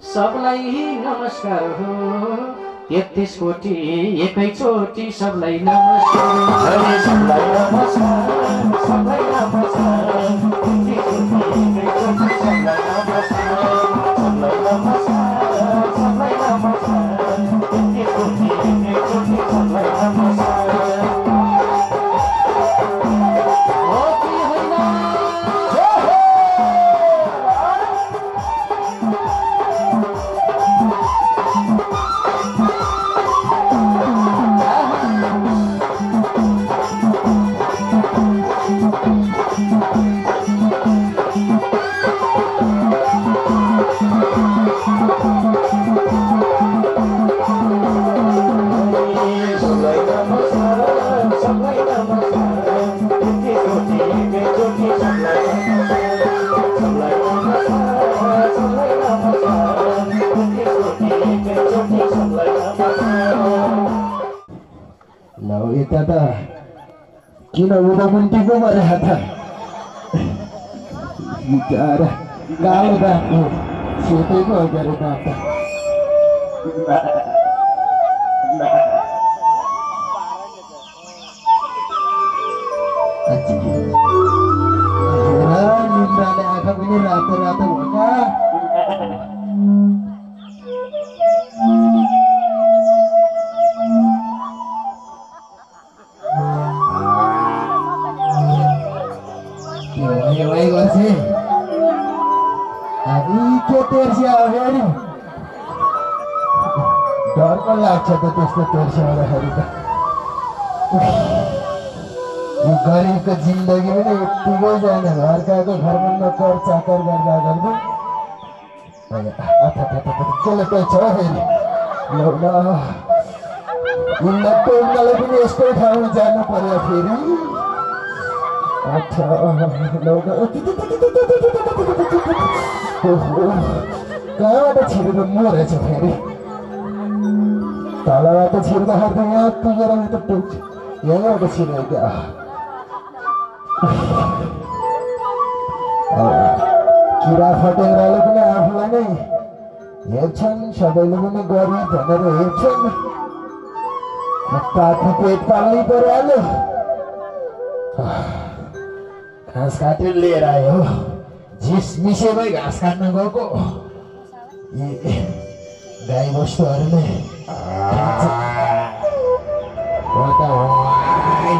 सबलाई नमस्कार हो 33 कोटी एकैचोटि सबलाई नमस्कार सबलाई नमस्कार सबलाई नमस्कार 33 कोटी एकैचोटि सबलाई नमस्कार सबलाई नमस्कार सबलाई नमस्कार 33 कोटी एकैचोटि सबलाई नमस्कार किन उदामुन्टी पो मरे हात बिचारा गाउँ बाटो सेतैको अगाडि बाटो निन्द्राले आँखा पनि रातो रातो भएका डर पनि लाग्छ त त्यस्तो तेर्स्याउँदाखेरि त यो गरिबको जिन्दगी पनि यत्तिकै जाने घरकाको घरमा नोकर चाकर गर्दा गर्दै कसले कोही छ फेरि उनीहरूलाई पनि यस्तो ठाउँमा जानु पर्यो फेरि कहाँबाट छिरेर मरेछ फेरि तलबाट छिर्दाखेरि त यहाँ पुगेर त पुग्छ यहाँबाट छिरेर क्या किरा फटेङ्ग्राले पनि आफूलाई नै हेर्छन् सबैले पनि गरिब भनेर हेर्छन् आफ्नो पेट पाल्नै परिहाल्यो घाँस काटेर लिएर आयो झिस मिसेमै घाँस काट्न गएको गाई बस्तुहरूले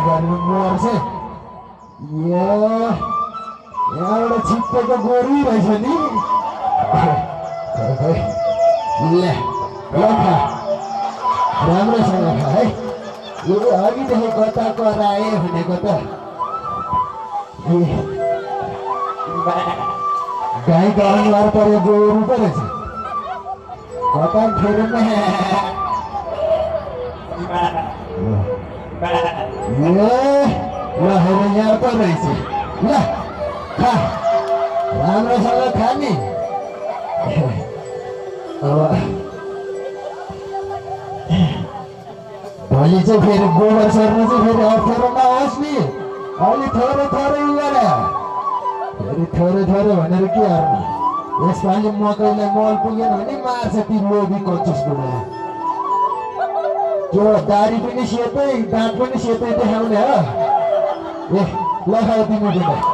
गर्नु मर्छ यहाँबाट छिप्पेको गोरु रहेछ नि राम्रोसँग खा है यो अघिदेखि कता कराए भनेको त गाईको अनुहार पऱ्यो गोरु पो रहेछ कता फेरि ल हेर यहाँ पो रहेछ ल खा राम्रोसँग खा नि अब भोलि चाहिँ फेरि गोबर सर्नु चाहिँ फेरि अप्ठ्यारो नहोस् नि अलि थोरै थोरै गरेर फेरि थोरै थोरै भनेर के हार्ने यसपालि मकैलाई मल पुगेन भने मार्छ ती लोभी कचुस बुढा त्यो दारी पनि सेतै दाँत पनि सेतै देखाउने हो ए लगाऊ तिमी पनि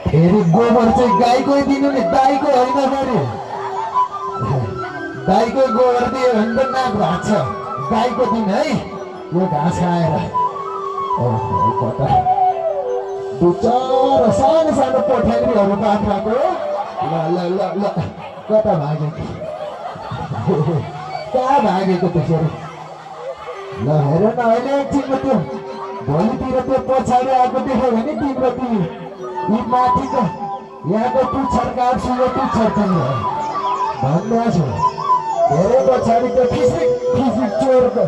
फेरि गोबर चाहिँ गाईकै दिनु नि दाईको होइन फेरि गाईको गोबर दियो भने त नाक भाग्छ गाईको दिन है यो घाँस खाएर कता दुचर सानो सानो पोठ्याङ्ग्रीहरू बाख्राको ल ल ल ल कता भागेको कहाँ भागेको त्यसरी ल हेर न अहिले एकछिनमा त्यो भोलितिर त्यो पछाडि आएको देख्यो भने तिम्रो ती यी माथिको यहाँको पुच्छर काट्छु यो पुच्छर पनि हो भन्दैछु धेरै पछाडि त्यो फिसिक फिसिक चोरको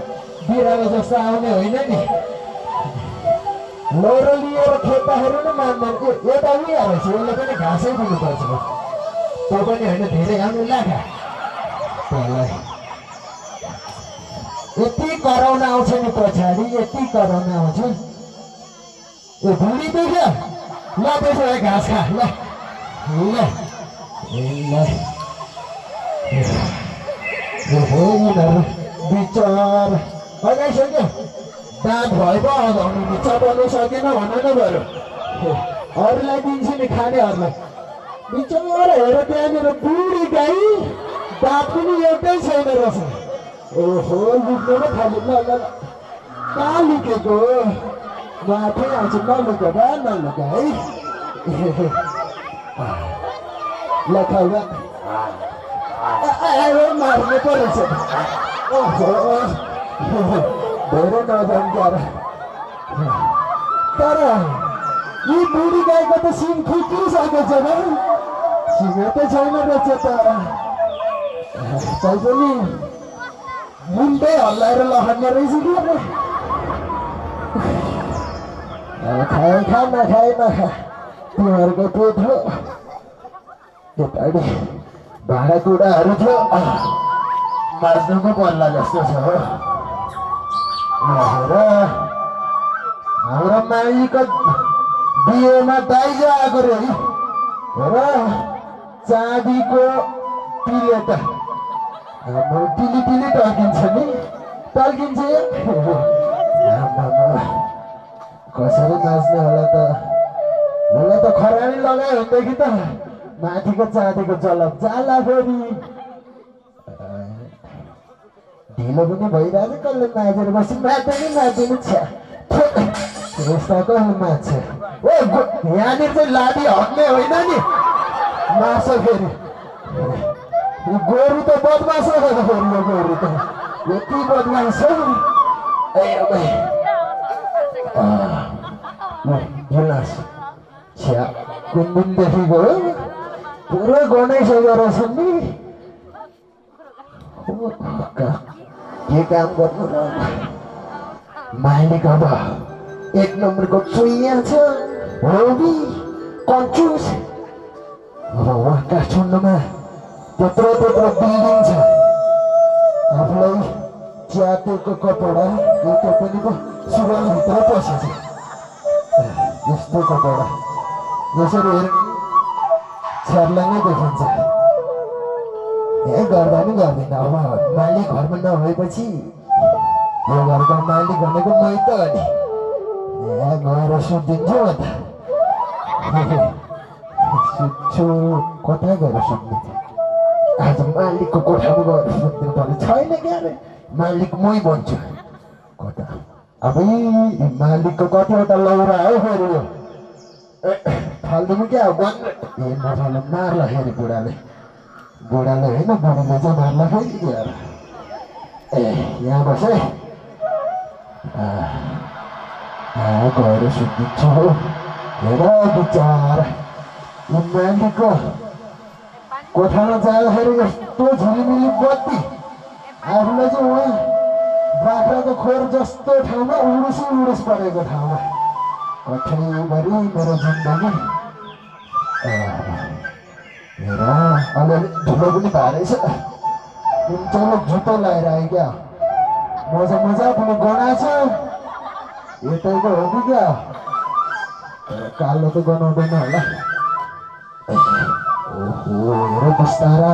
बिरालो जस्तो आउने होइन नि लोरो लिएर खेप्दाखेरि पनि मान्दैन यता उयो रहेछ यसले पनि घाँसै दिनुपर्छ त्यो पनि होइन धेरै आउनु लाखा त्यसलाई यति कराउन आउँछ नि पछाडि यति कराउन आउँछ ए भुँडी दुख्यो ल त्यसो भए घाँस खा ल ल यिनीहरू बिचार लगाइसक्यो दाँत भए पो हगाउनु नि चबाउनु सकेन भन न बरु अरूलाई दिन्छु नि खानेहरूलाई बिचार हेर त्यहाँनिर बुढी गाई दाँत पनि एउटै छैन रहेछ ओहो लुक्नु पो थाल्यो ल ल कहाँ लुकेको म आफै आउँछु नलुका बा नलुका है ल खाउ मार्नु पो रहेछ ओहो धेरै नजान्कार तर यी बुढी गाईको त सिङ फुटिसकेको छ भाइ सिङ त छैन रहेछ त पनि मुन्टै हल्लाएर लहर्ने रहेछ कि खाए खा नखाए नखा तिमीहरूको पेट हो यताडि भाँडाकुँडाहरू थियो माझ्नु पो पर्ला जस्तो छ हो र हाम्रो माइलीको बिहेमा दाइजो आएको रे र चाँदीको प्लेट हाम्रो टिली टिली टल्किन्छ नि टल्किन्छ कसरी नाच्ने होला त खरानी लगायो भनेदेखि त माथिको चाँदीको जलप जाला फेरि ढिलो पनि भइरहेछ कसले नाचेर बसी नाच्दैन छ यस्ता कसले नाच्छ ओ यहाँनिर चाहिँ लादी हट्ने होइन नि माछ फेरि गोरु त बदमास हो त फेरि यो गोरु त यति बदमास छ गिलास छ्या कुन दिनदेखि गयो पुरै गनाइसकेको रहेछ नि के काम गर्नु र माइलीको अब एक नम्बरको चुइया छ होबी कन्चुस वहाँ काठमाडौँमा त्यत्रो बिल्डिङ छ आफूलाई च्यातेको कपडा त्यो पनि पो सुरुवालभित्र पसेछ यस्तो कपडा यसरी हेर्नु छ्यार्ला नै देखिन्छ गर्दा नि गर्दैन अब मालिक घरमा नभएपछि यो घरको मालिक भनेको मै त अनि गएर सुत्दिन्छु म त सुत्छु कता गएर सुत्नु आज मालिकको कोठामा गएर सुत्नु पर्ने छैन क्या रे मालिक मै भन्छु कता अब मालिकको कतिवटा लौरा हो फेरि यो फाल्दिनु क्या बन्द नफाल्नु मार्ला फेरि बुढाले होइन बुढीले चाहिँ मार्ला फेरि यार यहाँ बस गएर सुत्दिन्छु हो हेर विचार यो मालिकको कोठामा जाँदाखेरि यस्तो झिलिमिली बत्ती आफूलाई चाहिँ उहाँ बाख्राको खोर जस्तो ठाउँमा उडुस परेको ठाउँमा कठैभरि मेरो जिन्दगी हेर अलिअलि धुलो पनि भारेछ चलो जुत्तो लगाएर आयो क्या मजा पनि गनाएछ यतैको हो कि क्या कालो त गनाउँदैन होला ओहो हेर बिस्तारा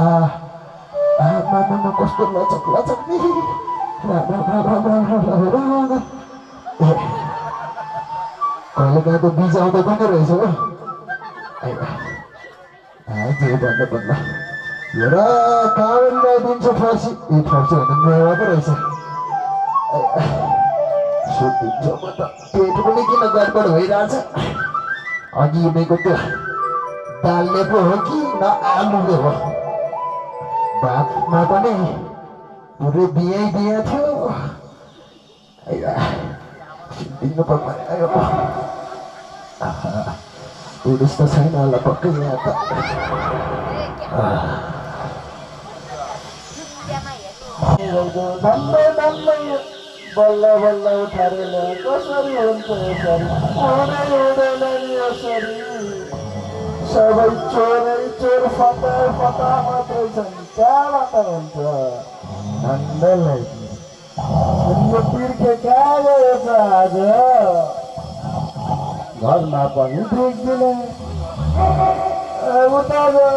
आमा कस्तो लचक नि कहिले काहीँ त बिजाउँदै पनि रहेछ हो जे भन्दा हेर काउन ल्याइदिन्छु फर्सी फर्सी होइन मेवा पो रहेछ सुत्दिन्छु म त पेट पनि किन गडबड भइरहेछ अघि हिँडेको त्यो दालले पो हो कि न आलुले हो भातमा पनि पुरै बिहा थियो सुत्दिनु पर्यो पुरुष त छैन होला पक्कै यहाँ त बल्ल उठाएर कसरी हुन्छ यसरी सबै चोर फता मात्रै छन् कहाँबाट हुन्छ नन्दलाई तिर्खे कहाँ गएछ आज घरमा पनि देख्दिनँ उता जा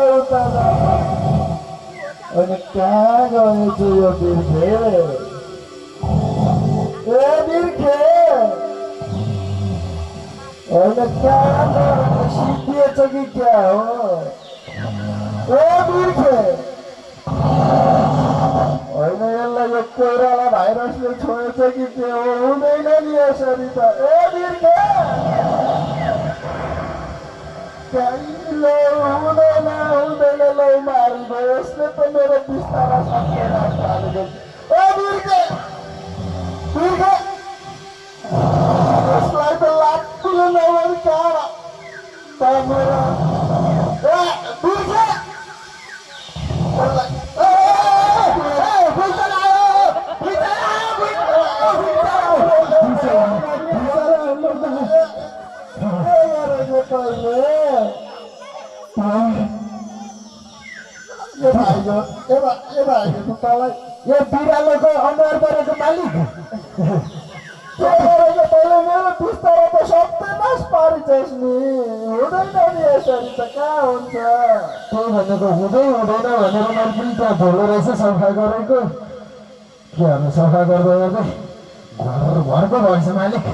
अनि कहाँ गएछु यो बिर्खे ए बिर्खे होइन कहाँ सिद्धिएछ कि क्या हो ए बिर्खे होइन यसलाई यो कोइराला भाइरसले छोएछ कि के हो हुँदैन नि यसरी त ए बिर्खे हुँदैन लौ मारिदो यसले त मेरो बिस्तारा सक्दैन ए बिर्खे बिर्खे यसलाई त लाग्नु नभए कहाँ त मेरो बिर्खे यो बिरालोको अनुहार परेको मालिक मेरो बिस्तारा त सत्यानाश पारिछस् नि हुँदैन नि यसरी त कहाँ हुन्छ त्यही भनेको हुँदैन भनेर मैले पनि त्यहाँ भोलो रहेछ सफा गरेको के भन्नु सफा गर्दै गर्दै घरको भएछ मालिक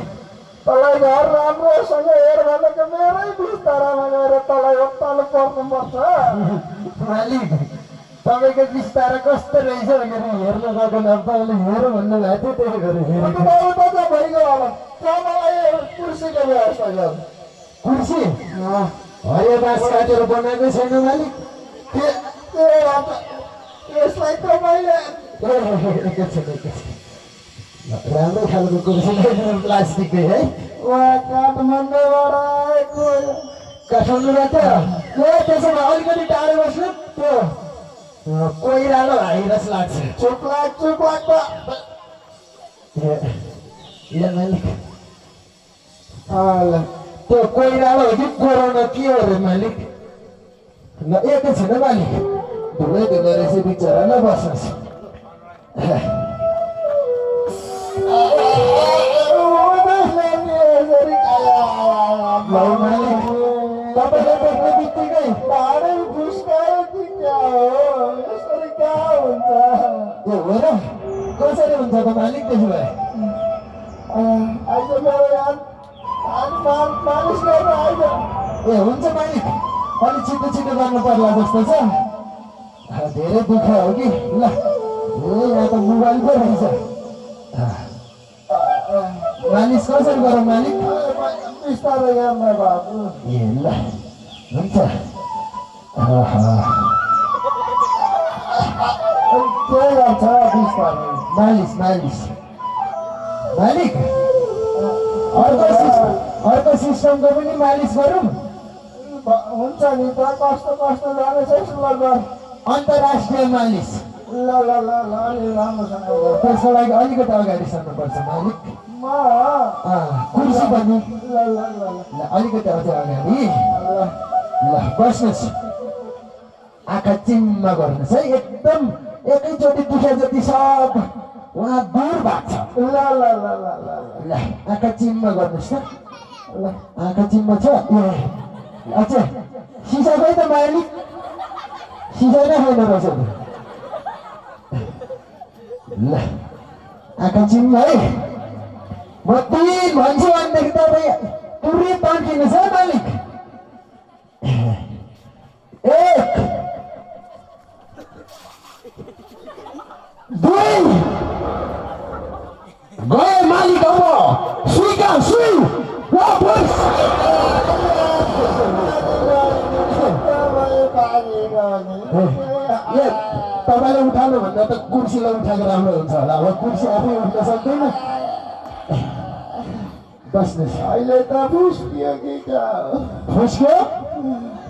तँलाई घर राम्रोसँग हेर भनेको मेरै बिस्तारामा गएर तँलाई ओत्तालो पर्नुपर्छ मालिक तपाईँको बिस्तारा कस्तो रहेछ भनेर हेर्न गएको अब तपाईँले हेर भन्नुभएको थियो त्यही गरेर भइगयो होला मलाई कुर्सीको व्यवस्था गर कुर्सी हरियो बाँस काटेर बनाएको छैन मालिक यसलाई त मैले राम्रो खालको कुर्सी प्लास्टिककै है काठमाडौँबाट आएको काठमाडौँबाट त्यसो भए अलिकति टाढो बस्नु त्यो कोइरालो भाइरस लाग्छ चुप्लाक मालिक त्यो कोइरालो हो कि कोरोना के हो अरे मालिक ल एकैछिन मालिक धुलै धुलो रहेछ बिचरा न बस्नुहोस् तपाईँले देख्ने बित्तिकै पाहाडै फुस्कायो कि क्या हो यसरी कहाँ हुन्छ ए हो र कसरी हुन्छ त मालिक त्यसो भए आइज मेरो याद मालिस गर्न आइज ए हुन्छ मालिक अलिक छिटो गर्नु पर्ला जस्तो छ धेरै दुःख हो कि ल ए यहाँ त मोबाइल पो रहेछ मालिस कसरी गरौँ मालिक बिस्तारै गर्न बाबु ए ल हुन्छ के गर्छ बिस्तारै मालिस मालिक अर्को सिस्टमको पनि मालिस गरौँ हुन्छ नि त कस्तो जानेछ ल गर अन्तर्राष्ट्रिय मालिस ल अलि राम्रोसँग त्यसको लागि अलिकति अगाडि सर्नुपर्छ मालिक कुर्सी पनि ल अलिकति अझ अगाडि ल बस्नुहोस् आँखा चिम्मा गर्नुहोस् है एकदम एकैचोटि दुखे जति सब उहाँ दूर भएको छ ल आँखा चिम्मा गर्नुहोस् त ल आँखा चिम्मा छ ए अच्छा सिसा खै त मालिक सिसा नै खानु रहेछ ल आँखा चिम्मा है म 3 भन्छु भनेदेखि तपाईँ पुरै तर्किनुहोस् है मालिक 1 2 गए मालिक अब सुई वापस तपाईँले उठाउनु भन्दा त कुर्सीलाई उठाएको राम्रो हुन्छ होला अब कुर्सी आफै उठ्न सक्दैन बस्नुहोस् अहिले त फुस्कियो कि फुस्क्यो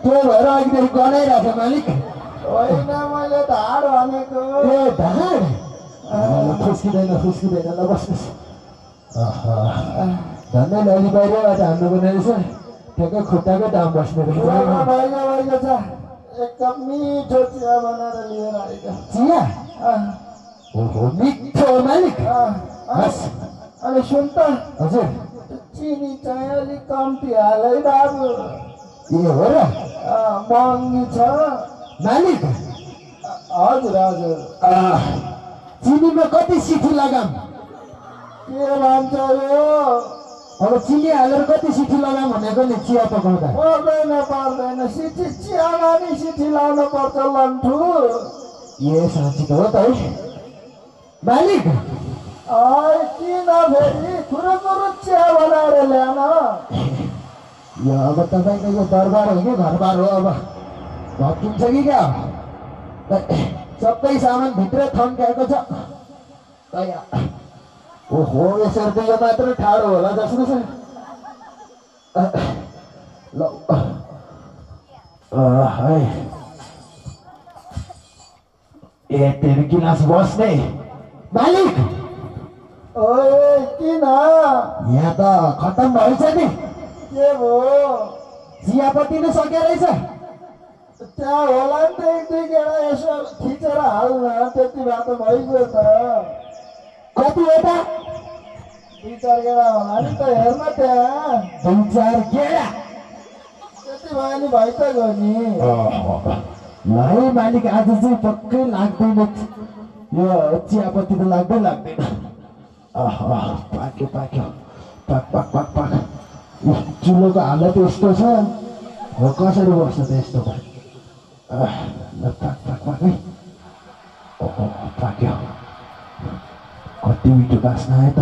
त्यो भएर अघिदेखि गनाइरहेको मालिक होइन मैले ढाड भनेको ए ढाड फुस्किँदैन ल बस्नुहोस् झन्डै अलि बाहिरबाट हान्नुपर्ने रहेछ ठ्याक्कै खुट्टाकै दाम बस्ने रहेछ एकदम मिठो चिया बनाएर लिएर आएको चिया ओहो मिठो मालिक अनि सुन त हजुर चिनी चाहिँ अलिक कम्ती हालै बाबु। ए हो र महँगी छ। मालिक हजुर हजुर। चिनीमा कति सिठी लगाम? के भन्छ यो? अब चिनी हालेर कति सिठी लगाम भनेको नि चिया पकाउँदा? पर्दैन सिठी चियामा नि सिठी लाउनु पर्छ लन्ठु। ए साँच्ची त हो त है मालिक। किन फेरि कुरो चिया बनाएर ल्याउन। यो अब तपाईँको यो दरबार हो कि घरबार हो? अब भत्किन्छ कि क्या? सबै सामान भित्र थन्काएको छ। ओहो यसरी त यो मात्र ठाडो होला जस्तो छ। ल है ए तेरो गिलास बस्ने मालिक। ओए किन? यहाँ त खत्तम भएछ नि। के भयो? चियापत्ती नै सकिया रहेछ। त्यहाँ होला नि त एक दुई गेडा यसो खिचेर हाल्न, त्यति भए त भइगयो त। कतिवटा? 2-4 गेडा होला नि त, हेर्न त्यहाँ 2-4 गेडा त्यति भयो नि, भइ त गयो नि। है मालिक आज चाहिँ पक्कै लाग्दैन यो चियापत्ती त लाग्दैन। पाक्यो पाक्यो पाक पाक पाक पाक। चुलोको हालत यस्तो छ हो, कसरी बस्छ त यस्तो? ल पाक पाक पाक है। पाक्यो। कति मिठो बास्ना आयो त,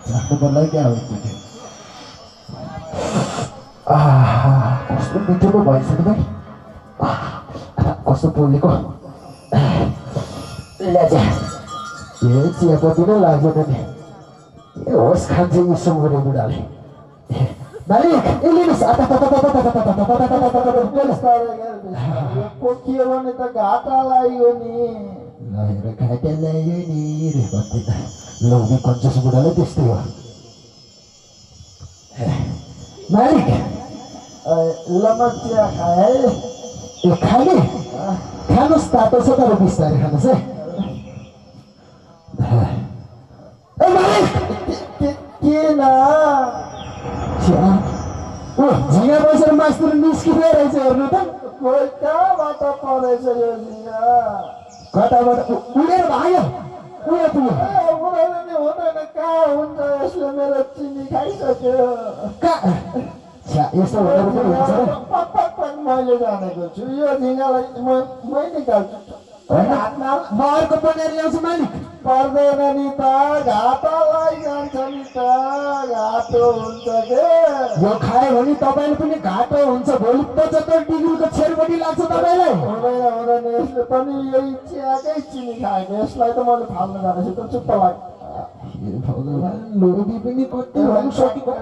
चाख्नु पर्ला क्या हो त्यो? कस्तो मिठो पो भएछ नि भाइ। कस्तो पोलेको ल्याजा। ए चियापत्ती नै लाग्दैन नि। ए होस् खान्छ यसो गरे बुढाले। मालिक ए लिनुहोस्। पोखियो भने त घाटा लाग्यो नि। लगेर घाटा ल्यायो नि रे भन्दै त लौदी कन्जस बुढाले त्यस्तै हो। मालिक लमक चिया खाए। ए खाने खानुहोस्, तातो छ तर बिस्तारै खानुहोस् है। ए मालिक किन? झिँगा बसेर मास्टर निस्किँदै रहेछ, हेर्नु त। खोइ कहाँबाट परेछ यो झिँगा? कताबाट उडेर भाग्यो। उयो पुग्यो उडाउनु नि हुँदैन। कहाँ हुन्छ यसले? मेरो चिनी खाइसक्यो। यस्तो भनेर पनि हुन्छ र? पक्क मैले जानेको छु यो झिँगालाई मै निकाल्छु। हातमा म अर्को बनाएर ल्याउँछु मालिक। पर्दैन नि त, घाटा लागिजान्छ नि त। घाटो हुन्छ के? यो खायो भने तपाईँले पनि घाटो हुन्छ। भोलि 75 डिग्रीको छेरपट्टि लाग्छ तपाईँलाई। हुँदैन यसले पनि यही चियाकै चिनी खाएको। यसलाई त मैले फाल्नु जानेछु त, चुप्प लाग्यो। भगवान् लोडी पनि कति भइसक्यो।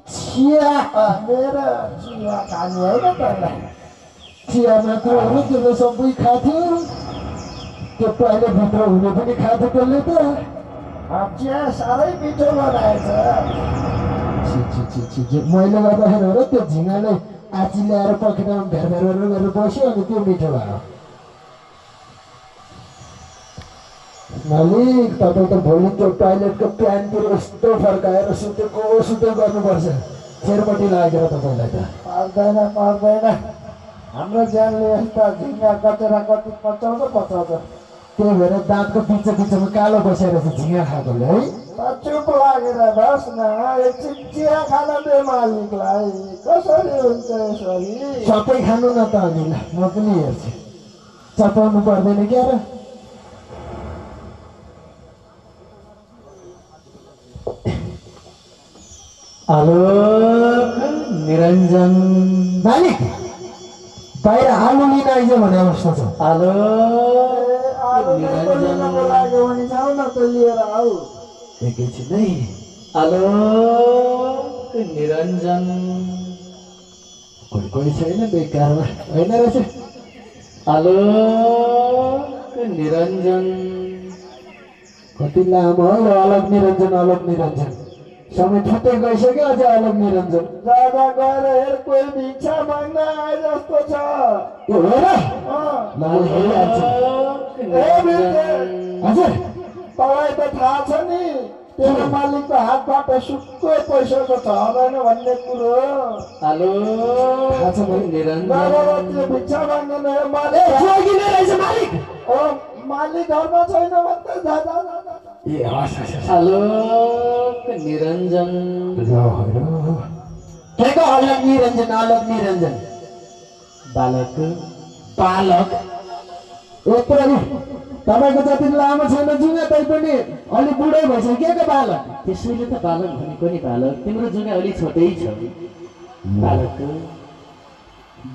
चिया मेरो चिया खाने होइन तँलाई। चिया मात्र हो त्यो त सबै खाथ्यो। त्यो टोइलेटभित्र हुने पनि खाथ्यो त्यसले त। चिया साह्रै मिठो बनाएछ। मैले गर्दाखेरि हो र त्यो झिँगाले आची ल्याएर पखेटामा भेर गरेर बस्यो अनि त्यो मिठो भयो। मालिक तपाईँ त भोलि त्यो टोइलेटको प्यानतिर यस्तो फर्काएर सुतेको गर्नुपर्छ। छेरपट्टि लागेर तपाईँलाई त पर्दैन। हाम्रो ज्यानले यस्ता झिँगा कचेरा कति पचाउँछ। त्यही भएर दाँतको बिचमा कालो बसेर चाहिँ झिँगा खाएकोले है। चुप लागेर बस न, एकछिन चिया खान दे मालिकलाई। कसरी हुन्छ यसरी? सबै खानु न त अनि। म पनि हेर्छु, चपाउनु पर्दैन क्या र? आलोक निरञ्जन। मालिक बाहिर आलु लिन आइज भने अवस्था छ। आलोक निरञ्जन। लाग्यो भने जाऊ न त लिएर आऊ। एकैछिन है। आलोक निरञ्जन। कोही छैन बेकारमा होइन रहेछ। आलोक निरञ्जन। कति लामो हो आलोक निरञ्जन। समय छुट्टै गइसक्यो अझै आलोक निरञ्जन। दादा गएर हेर, कोही भिक्षा माग्न आए जस्तो छ। यो हो र? ल म हेरिहाल्छु। हजुर तँलाई त थाहा छ नि तेरो मालिकको हातबाट सुक्को पैसाको छ होइन भन्ने कुरो हेलो थाहा छ मलाई। निरञ्जन त्यो भिक्षा माग्दैन ए मालिक जोगिने रहेछ मालिक। ओ मालिक घरमा छैन भन्दै जा जा जा, जा। ए हस् हस् हस्। हेलो निरञ्जन के को अलग निरञ्जन अलग निरञ्जन बालक बालक। यत्रो नि तपाईँको जति लामो छैन जुङ्गा तैपनि अलि बुढै भइसक्यो के को बालक। त्यसैले त बालक भनेको नि बालक तिम्रो जुगा अलि छोटै छ बालक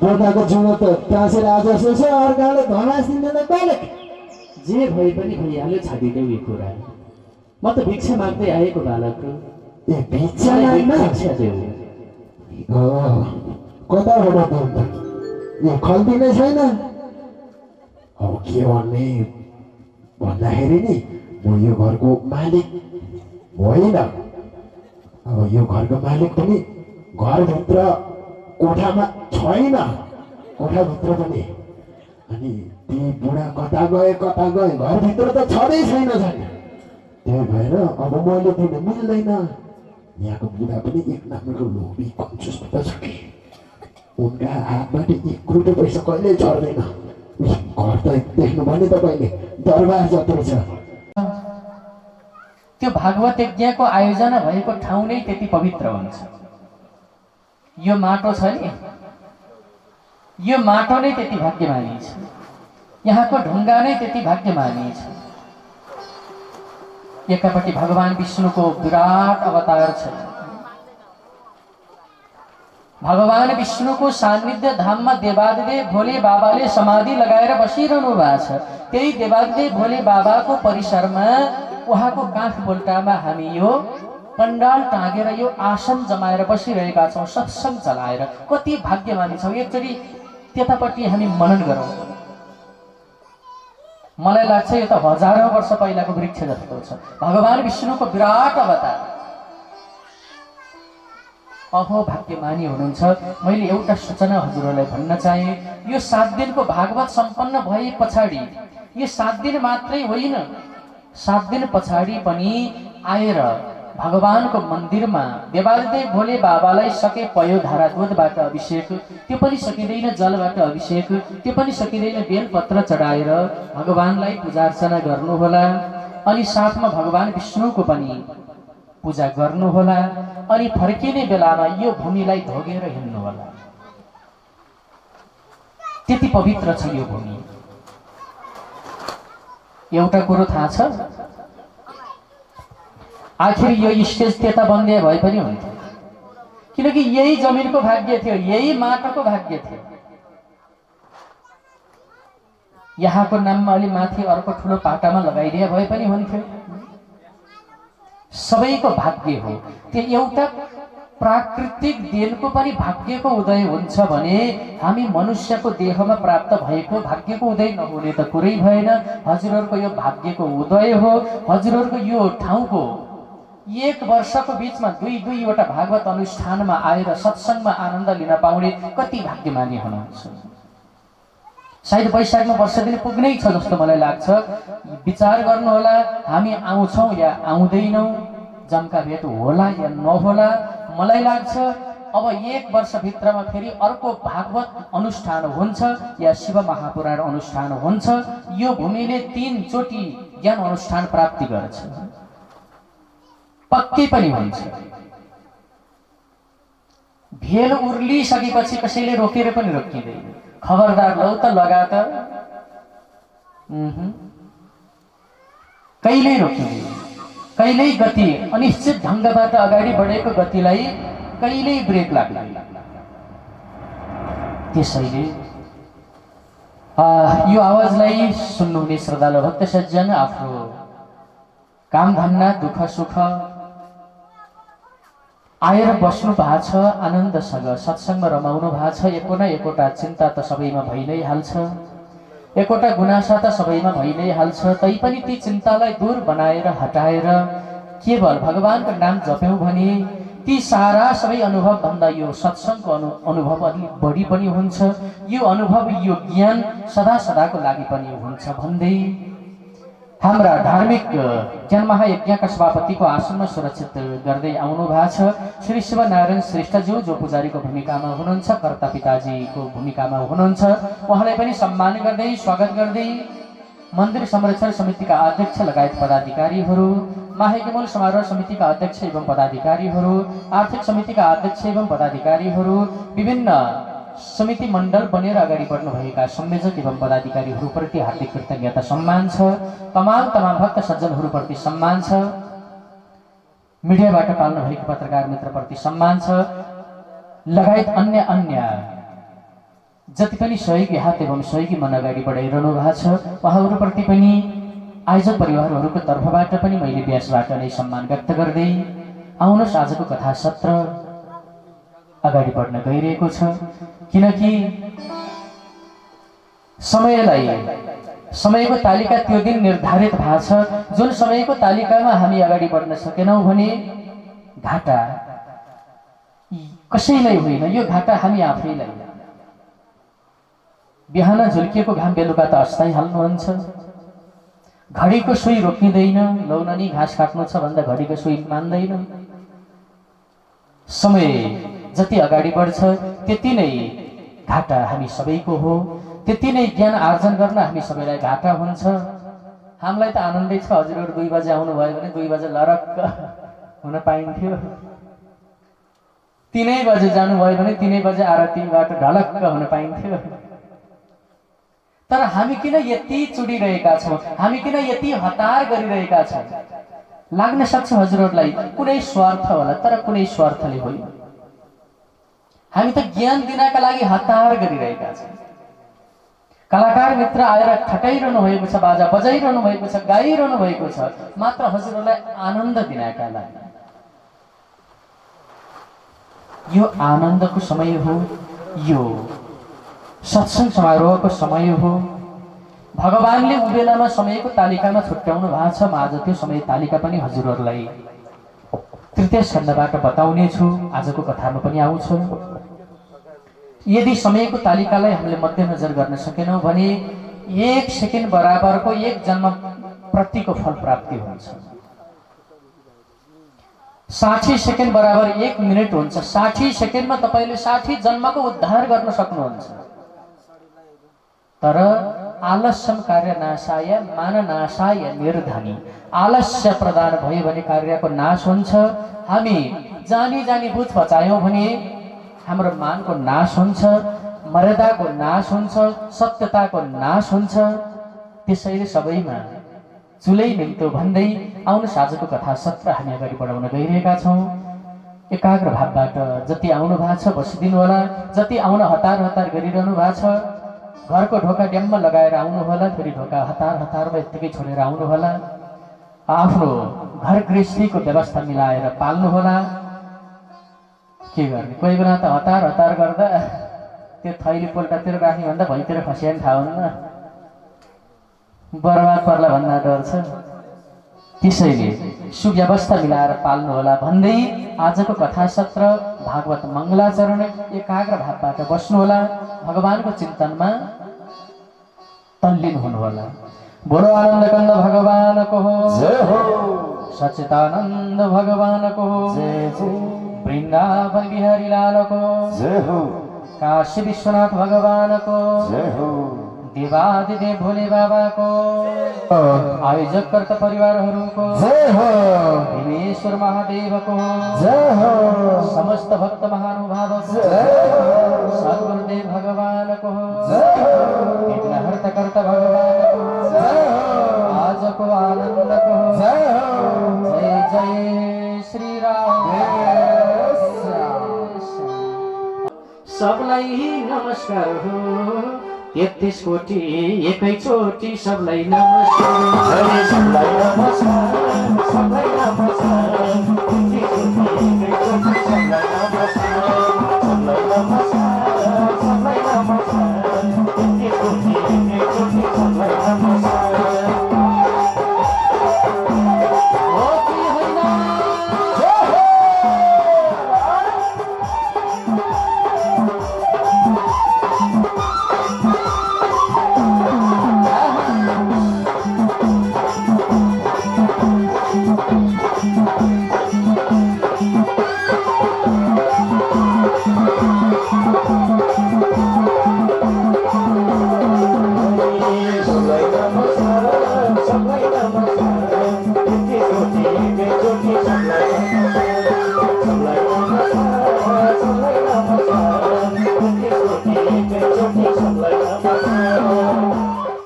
बोटाको जुङ्गा त टाँसेर आज सोच अर्काले धमास दिँदैन बालक। जे भए पनि भइहाल्यो छाडिदेऊ यो कुरा म त भिक्षा माग्दै आएको बालक ए भिक्षा मलाई माग्न भिक्षा देऊ कताबाट दिउँ त ए खल्दिनै छैन। अब के भन्ने भन्दाखेरि नि म यो घरको मालिक होइन। अब यो घरको मालिक पनि घरभित्र कोठामा छैन कोठाभित्र पनि। अनि ती बुढा कता गए घरभित्र त छँदै छैन झन्। त्यही भएर अब मैले दिन मिल्दैन। यहाँको बुढा पनि एक नम्बरको लोभी कन्जुस पो छ कि उनका हातबाट 1 रुपियाँ पैसा कहिल्यै झर्दैन। घर त देख्नु भने तपाईँले दरबार जत्रो छ। त्यो भागवत यज्ञको आयोजना भएको ठाउँ नै त्यति पवित्र हुन्छ। यो माटो छ नि यो माटो नै त्यति भाग्यमानी छ। यहाँको ढुङ्गा नै त्यति भाग्यमानी छ। एकापट्टि भगवान विष्णुको विराट अवतार छ। भगवान विष्णुको सान्निध्य धाममा देवादिदेव भोले बाबाले समाधि लगाएर बसिरहनु भएको छ। त्यही देवादिदेव भोले बाबाको परिसरमा उहाँको काख बोल्टामा हामी यो पण्डाल टाँगेर यो आसन जमाएर बसिरहेका छौँ सत्सङ्ग चलाएर। कति भाग्यमानी छौँ। एकचोटि त्यतापट्टि हामी मनन गरौँ। मलाई लाग्छ यो त हजारौँ वर्ष पहिलाको वृक्ष जस्तो छ। भगवान विष्णुको विराट अवतार। अहो भाग्यमानी हुनुहुन्छ। मैले एउटा सूचना हजुरहरूलाई भन्न चाहे। यो 7 दिनको भागवत सम्पन्न भए पछाडि यो 7 दिन मात्रै होइन 7 दिन पछाडि पनि आएर भगवानको मन्दिरमा देवादिदेव भोले बाबालाई सके पयो धारा दुधबाट अभिषेक त्यो पनि सकिँदैन जलबाट अभिषेक त्यो पनि सकिँदैन बेलपत्र चढाएर भगवानलाई पूजा अर्चना गर्नुहोला। अनि साथमा भगवान विष्णुको पनि पूजा गर्नुहोला। अनि फर्किने बेलामा यो भूमिलाई धोगेर हिँड्नुहोला। त्यति पवित्र छ यो भूमि। एउटा कुरो थाहा छ आखिर यो स्टेज त्यता बन्दिया भए पनि हुन्थ्यो किनकि यही जमिनको भाग्य थियो यही माटोको भाग्य थियो। यहाँको नाममा अलि माथि अर्को ठुलो पाटामा लगाइदिए भए पनि हुन्थ्यो। सबैको भाग्य हो। त्यो एउटा प्राकृतिक देनको पनि भाग्यको उदय हुन्छ भने हामी मनुष्यको देहमा प्राप्त भएको भाग्यको उदय नहुने त कुरै भएन। हजुरहरूको यो भाग्यको उदय हो। हजुरहरूको यो ठाउँको 1 वर्षको बीचमा 2-2वटा भागवत अनुष्ठानमा आएर सत्सङ्गमा आनन्द लिन पाउने कति भाग्यमानी हुनुहुन्छ। सायद वैशाखमा वर्ष दिन पुग्नै छ जस्तो मलाई लाग्छ। विचार गर्नुहोला हामी आउँछौँ या आउँदैनौँ जम्का भेट होला या नहोला। मलाई लाग्छ अब 1 वर्षभित्रमा फेरि अर्को भागवत अनुष्ठान हुन्छ या शिव महापुराण अनुष्ठान हुन्छ। यो भूमिले 3 चोटि ज्ञान अनुष्ठान प्राप्ति गर्छ। पक्कै पनि हुन्छ। भेल उर्लिसकेपछि कसैले रोकेर पनि रोकिँदैन। खबरदार लौ त लगातार कहिल्यै रोकिँदैन। कहिल्यै गति अनिश्चित ढङ्गबाट अगाडि बढेको गतिलाई कहिल्यै ब्रेक लाग्दैन। त्यसैले यो आवाजलाई सुन्नुहुने श्रद्धालु भक्त सज्जन आफ्नो काम धन्दा दुःख सुख आएर बस्नु भएको छ। आनन्दसँग सत्सङ्गमा रमाउनु भएको छ। एकवटा चिन्ता त सबैमा भइ नै हाल्छ। एकवटा गुनासा त सबैमा भइ नै हाल्छ। तैपनि ती चिन्तालाई दूर बनाएर हटाएर केवल भगवानको नाम जप्यौँ भने ती सारा सबै अनुभव भन्दा यो सत्सङ्गको अनुभव अलि बढी पनि हुन्छ। यो अनुभव यो ज्ञान सदा सदाको लागि पनि हुन्छ भन्दै हाम्रा धार्मिक ज्ञान महायज्ञका सभापतिको आसनमा सुरक्षित गर्दै आउनु भएको छ श्री शिवनारायण श्रेष्ठज्यू जो पुजारीको भूमिकामा हुनुहुन्छ, कर्ता पिताजीको भूमिकामा हुनुहुन्छ। उहाँलाई पनि सम्मान गर्दै स्वागत गर्दै मन्दिर संरक्षण समितिका अध्यक्ष लगायत पदाधिकारीहरू, माहेकमूल समारोह समितिका अध्यक्ष एवं पदाधिकारीहरू, आर्थिक समितिका अध्यक्ष एवं पदाधिकारीहरू, विभिन्न समिति मण्डल बनेर अगाडि बढ्नुभएका संयोजक एवं पदाधिकारीहरूप्रति हार्दिक कृतज्ञता सम्मान छ। तमाम भक्त सज्जनहरूप्रति सम्मान छ। मिडियाबाट पाल्नु भएको पत्रकार मित्रप्रति सम्मान छ, लगायत अन्य जति पनि सहयोगी हात एवं सहयोगी मन अगाडि बढाइरहनु भएको छ उहाँहरूप्रति पनि आयोजक परिवारहरूको तर्फबाट पनि मैले व्यासबाट नै सम्मान व्यक्त गर्दै आउनुहोस् आजको कथा सत्र अगाडि बढ्न गइरहेको छ। किनकि समयको तालिका त्यो दिन निर्धारित भएको छ। जुन समयको तालिकामा हामी अगाडि बढ्न सकेनौँ भने घाटा कसैलाई होइन, यो घाटा हामी आफैलाई। बिहान झुल्किएको घाम बेलुका त अस्ताइ हाल्नुहुन्छ। घडीको सुई रोकिँदैन, लौननी घाँस काट्नु छ भन्दा घडीको सुई मान्दैन। समय जति अगाडि बढ्छ त्यति नै घाटा हामी सबैको हो, त्यति नै ज्ञान आर्जन गर्न हामी सबैलाई घाटा हुन्छ। हामीलाई त आनन्दै छ, हजुरहरू 2 बजे आउनुभयो भने 2 बजे लरक्क हुन पाइन्थ्यो, 3 बजे जानुभयो भने 3 बजे आरतीबाट ढलक्क हुन पाइन्थ्यो। तर हामी किन यति चुडिरहेका छौँ, हामी किन यति हतार गरिरहेका छौँ? लाग्न सक्छ हजुरहरूलाई कुनै स्वार्थ होला, तर कुनै स्वार्थले होइन। हामी त ज्ञान दिनका लागि हतार गरिरहेका छौँ। कलाकार मित्र आएर ठटाइरहनु भएको छ, बाजा बजाइरहनु भएको छ, गाइरहनु भएको छ, मात्र हजुरहरूलाई आनन्द दिनका लागि। यो आनन्दको समय हो, यो सत्संग समारोहको समय हो। भगवानले उबेलामा समयको तालिकामा छुट्याउनु भएको छ। म आज त्यो समय तालिका पनि हजुरहरूलाई तृतीय स्कन्धबाट बताउने छु, आजको कथामा पनि आउँछु। यदि समयको तालिकालाई हामीले मध्यनजर गर्न सकेनौँ भने 1 सेकेन्ड बराबरको 1 जन्म प्रतिको फल प्राप्ति हुन्छ। 60 सेकेन्ड बराबर 1 मिनट हुन्छ। 60 सेकेन्डमा तपाईँले 60 जन्मको उद्धार गर्न सक्नुहुन्छ। तर आलस्यम कार्यनाशाय माननाशाय निर्धनी, आलस्य प्रदान भयो भने कार्यको नाश हुन्छ। हामी जानी बुझ बचायौँ भने हाम्रो मानको नाश हुन्छ, मर्यादाको नाश हुन्छ, सत्यताको नाश हुन्छ। त्यसैले सबैमा चुलै निम्तो भन्दै आउनुहोस् आजको कथा सत्र हामी अगाडि बढाउन गइरहेका छौँ। एकाग्र भावबाट जति आउनु भएको छ बसिदिनु होला, जति आउन हतार गरिरहनु भएको छ घरको ढोका ड्याम्म लगाएर आउनु होला, फेरि ढोका हतारमा यत्तिकै छोडेर आउनु होला। आफ्नो घर गृहस्थीको व्यवस्था मिलाएर पाल्नु होला। के गर्ने, कोही बेला त हतार गर्दा त्यो थैली पोल्टातिर राख्ने भन्दा भैँतिर खस्या पनि थाहा हुन्न, बर्बाद पर्ला भन्दा डर छ। त्यसैले सुव्यवस्था मिलाएर पाल्नु होला भन्दै आजको कथा सत्र भागवत मङ्गलाचरण एकाग्र भावबाट बस्नु होला, भगवानको चिन्तनमा तल्लीन हुनु होला। बोलो आनन्द कंद भगवानको हो, जय हो। सच्चिदानन्द भगवानको हो, जय जय। वृन्दावन बिहारी लालको जय हो। काशी विश्वनाथ भगवानको जय हो। देवादिदेव भोले बाबाको, आयोजक कर्ता परिवारहरूको जय हो। भीमेश्वर महादेवको जय हो। समस्त भक्त महानुभावको जय हो। सद्गुरुदेव भगवानको जय हो। विघ्नहर्ता कर्ता भगवानको जय हो। आजको आनन्दको जय हो। जय जय श्री राम। सबलाई नमस्कार हो, 33 कोटी एकैचोटि सबलाई नमस्कार। सबलाई नमस्कार, सबलाई नमस्कार, 33 कोटी एकैचोटि सबलाई नमस्कार।